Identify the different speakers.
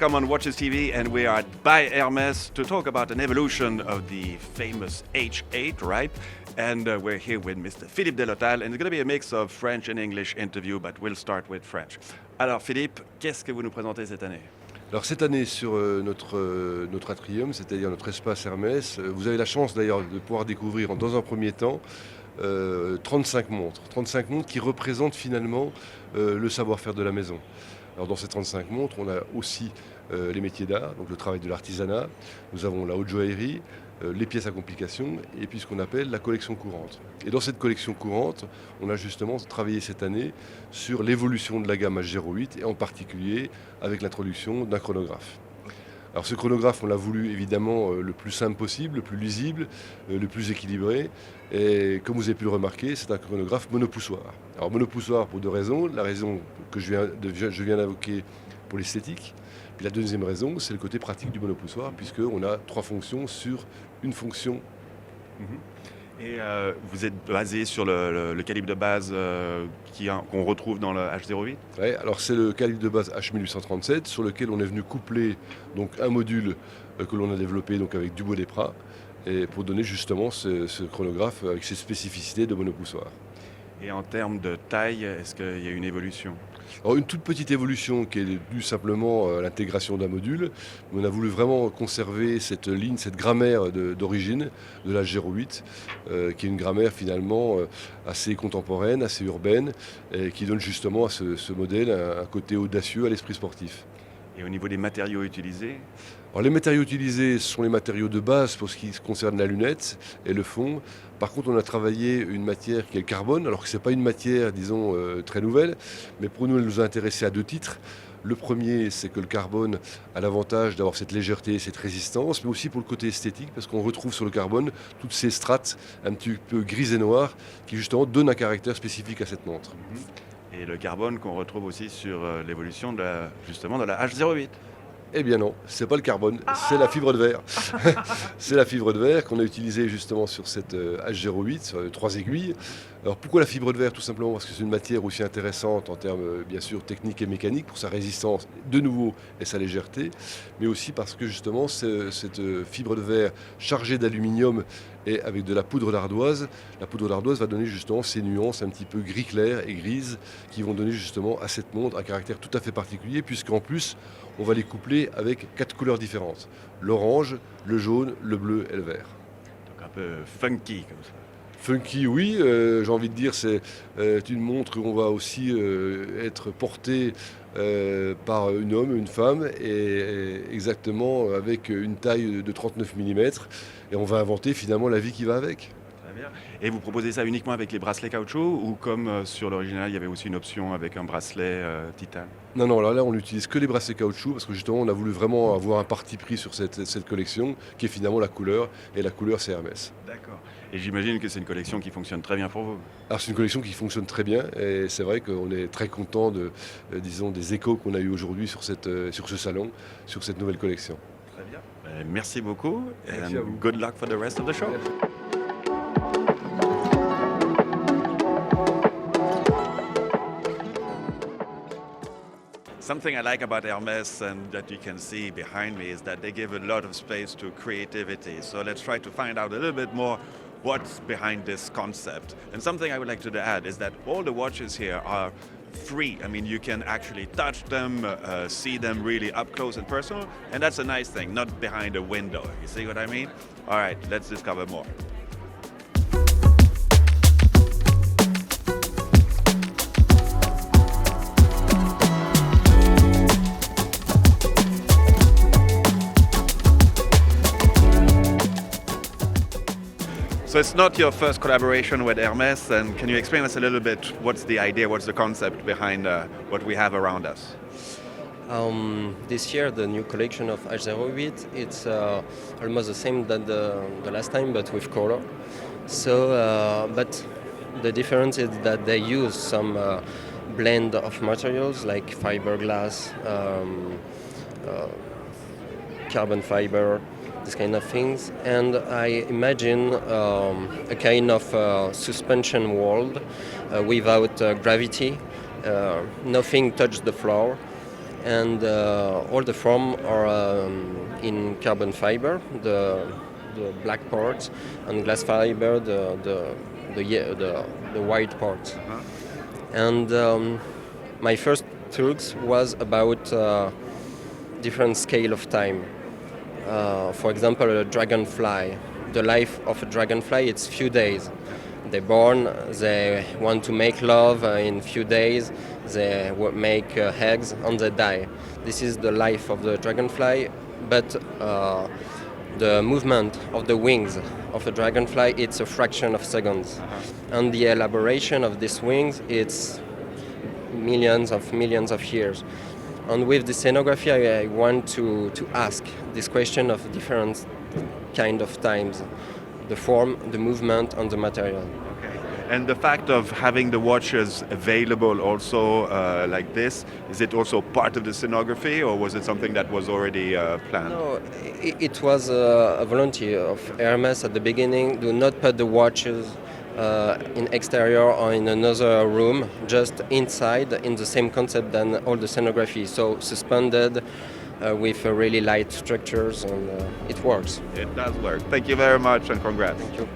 Speaker 1: welcome on Watches TV, and we are by Hermes to talk about an evolution of the famous H8, right? And we're here with Mr. Philippe Delotal, and it's going to be a mix of French and English interview, but we'll start with French. Alors Philippe, qu'est-ce que vous nous présentez cette année?
Speaker 2: Alors cette année sur notre atrium, c'est-à-dire notre espace Hermès, vous avez la chance d'ailleurs de pouvoir découvrir dans un premier temps 35 montres. 35 montres qui représentent finalement le savoir-faire de la maison. Alors dans ces 35 montres, on a aussi les métiers d'art, donc le travail de l'artisanat. Nous avons la haute joaillerie, les pièces à complications et puis ce qu'on appelle la collection courante. Et dans cette collection courante, on a justement travaillé cette année sur l'évolution de la gamme H08 et en particulier avec l'introduction d'un chronographe. Alors ce chronographe, on l'a voulu évidemment le plus simple possible, le plus lisible, le plus équilibré. Et comme vous avez pu le remarquer, c'est un chronographe monopoussoir. Alors monopoussoir pour deux raisons. La raison que je viens d'invoquer pour l'esthétique. Puis la deuxième raison, c'est le côté pratique du monopoussoir, puisqu'on a 3 fonctions sur une fonction.
Speaker 1: Et vous êtes basé sur le calibre de base qu'on retrouve dans le H08?
Speaker 2: Ouais, alors c'est le calibre de base H1837 sur lequel on est venu coupler donc, un module que l'on a développé donc, avec Dubois des Prats et pour donner justement ce chronographe avec ses spécificités de monopoussoir.
Speaker 1: Et en termes de taille, est-ce qu'il y a une évolution?
Speaker 2: Alors une toute petite évolution qui est due simplement à l'intégration d'un module. On a voulu vraiment conserver cette ligne, cette grammaire d'origine de la H08, qui est une grammaire finalement assez contemporaine, assez urbaine, et qui donne justement à ce modèle un côté audacieux à l'esprit sportif.
Speaker 1: Et au niveau des matériaux utilisés?
Speaker 2: Alors les matériaux utilisés sont les matériaux de base pour ce qui concerne la lunette et le fond. Par contre, on a travaillé une matière qui est le carbone, alors que ce n'est pas une matière, disons, très nouvelle, mais pour nous, elle nous a intéressés à 2 titres. Le premier, c'est que le carbone a l'avantage d'avoir cette légèreté, cette résistance, mais aussi pour le côté esthétique, parce qu'on retrouve sur le carbone toutes ces strates un petit peu grises et noires qui justement donnent un caractère spécifique à cette montre.
Speaker 1: Et le carbone qu'on retrouve aussi sur l'évolution de la H08.
Speaker 2: Eh bien non, c'est pas le carbone, c'est la fibre de verre. C'est la fibre de verre qu'on a utilisée justement sur cette H08, sur 3 aiguilles. Alors pourquoi la fibre de verre? Tout simplement parce que c'est une matière aussi intéressante en termes bien sûr techniques et mécaniques pour sa résistance de nouveau et sa légèreté, mais aussi parce que justement cette fibre de verre chargée d'aluminium et avec de la poudre d'ardoise, la poudre d'ardoise va donner justement ces nuances un petit peu gris clair et grises qui vont donner justement à cette montre un caractère tout à fait particulier puisqu'en plus on va les coupler avec 4 couleurs différentes. L'orange, le jaune, le bleu et le vert.
Speaker 1: Donc un peu funky comme ça.
Speaker 2: Funky, oui, j'ai envie de dire, c'est une montre où on va aussi être porté par un homme, une femme, et exactement avec une taille de 39 mm. Et on va inventer finalement la vie qui va avec.
Speaker 1: Très bien. Et vous proposez ça uniquement avec les bracelets caoutchouc ou comme sur l'original, il y avait aussi une option avec un bracelet titane?
Speaker 2: Non, alors là on n'utilise que les bracelets caoutchouc parce que justement on a voulu vraiment avoir un parti pris sur cette collection qui est finalement la couleur, et la couleur c'est Hermès.
Speaker 1: D'accord. Et j'imagine que c'est une collection qui fonctionne très bien pour vous.
Speaker 2: Alors c'est une collection qui fonctionne très bien et c'est vrai qu'on est très content disons, des échos qu'on a eu aujourd'hui sur ce salon, sur cette nouvelle collection.
Speaker 1: Très bien. Merci beaucoup.
Speaker 2: Merci à vous.
Speaker 1: Good luck for the rest of the show. Something I like about Hermes and that you can see behind me is that they give a lot of space to creativity. So let's try to find out a little bit more what's behind this concept. And something I would like to add is that all the watches here are free. I mean, you can actually touch them, see them really up close and personal. And that's a nice thing, not behind a window. You see what I mean? All right, let's discover more. So it's not your first collaboration with Hermes, and can you explain us a little bit what's the idea, what's the concept behind what we have around us?
Speaker 3: This year, the new collection of H08, it's almost the same than the last time, but with color. So, but the difference is that they use some blend of materials like fiberglass, carbon fiber, this kind of things, and I imagine a kind of suspension world without gravity. Nothing touches the floor, and all the form are in carbon fiber, the black parts, and glass fiber, the white parts. And my first talks was about different scale of time. For example, a dragonfly. The life of a dragonfly, it's few days. They're born, they want to make love in few days, they make eggs, and they die. This is the life of the dragonfly, but the movement of the wings of a dragonfly, it's a fraction of seconds. And the elaboration of these wings, it's millions of years. And with the scenography, I want to ask this question of different kind of times, the form, the movement, and the material.
Speaker 1: And the fact of having the watches available also like this, is it also part of the scenography, or was it something that was already planned?
Speaker 3: No, it was a volunteer of Hermes at the beginning. Do not put the watches in exterior or in another room, just inside, in the same concept than all the scenography. So suspended with really light structures, and it works.
Speaker 1: It does work. Thank you very much, and congrats.
Speaker 3: Thank you.